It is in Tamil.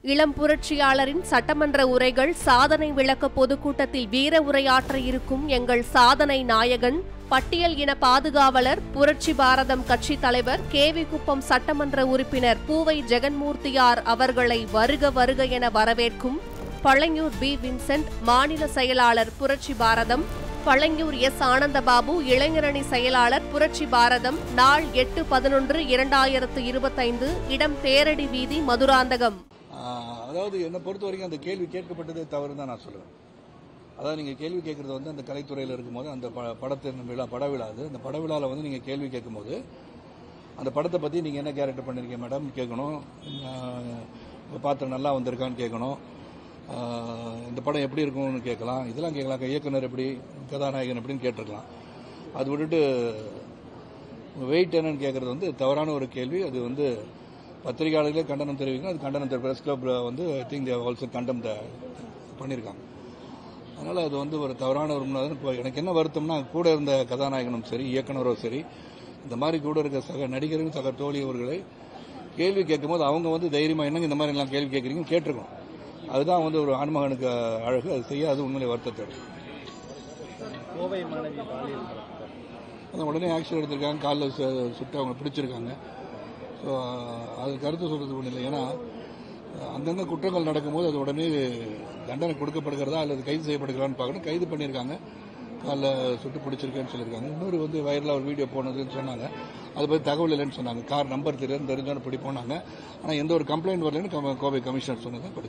இளம் புரட்சியாளரின் சட்டமன்ற உரைகள் சாதனை விளக்க பொதுக்கூட்டத்தில் வீர உரையாற்ற இருக்கும் எங்கள் சாதனை நாயகன் பட்டியல் இன பாதுகாவலர் புரட்சி பாரதம் கட்சி தலைவர் கேவி குப்பம் சட்டமன்ற உறுப்பினர் பூவை ஜெகன்மூர்த்தியார் அவர்களை வருக வருக என வரவேற்கும் பழஞூர் பி வின்சென்ட் மாநில செயலாளர் புரட்சி பாரதம், பழஞூர் எஸ் ஆனந்தபாபு இளைஞரணி செயலாளர் புரட்சி பாரதம், நாள் 8/11/2025, இடம் தேரடி வீதி, மதுராந்தகம். அதாவது என்னை பொறுத்த வரைக்கும் அந்த கேள்வி கேட்கப்பட்டதே தவறு தான் நான் சொல்லுவேன். அதாவது நீங்கள் கேள்வி கேட்கறது வந்து அந்த கலைத்துறையில் இருக்கும்போது அந்த படத்தின் விழா படவிழா அது அந்த படவிழாவில் வந்து நீங்கள் கேள்வி கேட்கும்போது அந்த படத்தை பற்றி நீங்கள் என்ன கேரக்டர் பண்ணியிருக்கீங்க மேடம் கேட்கணும், பாத்திரம் நல்லா வந்திருக்கான்னு கேட்கணும், இந்த படம் எப்படி இருக்கும்னு கேட்கலாம், இதெல்லாம் கேட்கலாம், இயக்குனர் எப்படி, கதாநாயகன் எப்படின்னு கேட்டிருக்கலாம். அது விட்டுட்டு வெயிட் என்னன்னு கேட்கறது வந்து தவறான ஒரு கேள்வி. அது வந்து பத்திரிகையாளர்களே கண்டனம் தெரிவிக்கணும். அது கண்டனம் பிரஸ் கிளப் வந்து ஐ திங்க் தே ஆல்சோ கண்டம் பண்ணியிருக்காங்க. அதனால் அது வந்து ஒரு தவறான ஒரு முன்னாடி. இப்போ எனக்கு என்ன வருத்தம்னா கூட இருந்த கதாநாயகனும் சரி இயக்குனரும் சரி இந்த மாதிரி கூட இருக்க சக நடிகரும் சக தோழி அவர்களை கேள்வி கேட்கும்போது அவங்க வந்து தைரியமாக என்னங்க இந்த மாதிரி எல்லாம் கேள்வி கேட்குறீங்கன்னு கேட்டிருக்கணும். அதுதான் வந்து ஒரு ஆண்மகனுக்கு அழகு. அது செய்ய அது உண்மையிலே வருத்தத்தோடு. அது உடனே ஆக்ஷன் எடுத்திருக்காங்க, காலில் சுட்டு அவங்க பிடிச்சிருக்காங்க. ஸோ அது கருத்து சொல்றது ஒன்றும் இல்லை. ஏன்னா அங்கங்கே குற்றங்கள் நடக்கும்போது அது உடனே தண்டனை கொடுக்கப்படுகிறதா அல்லது கைது செய்யப்படுகிறான்னு பார்க்கணும். கைது பண்ணியிருக்காங்க, காலில் சுட்டு பிடிச்சிருக்கேன்னு சொல்லியிருக்காங்க. இன்னொரு வந்து வைரலாக ஒரு வீடியோ போனதுன்னு சொன்னாங்க. அதை பற்றி தகவல் இல்லைன்னு சொன்னாங்க. கார் நம்பர் தெரிஞ்சோன்னு பிடி போனாங்க. ஆனால் எந்த ஒரு கம்ப்ளைண்ட் வரலன்னு கோவை கமிஷனர் சொன்னதை படிச்சு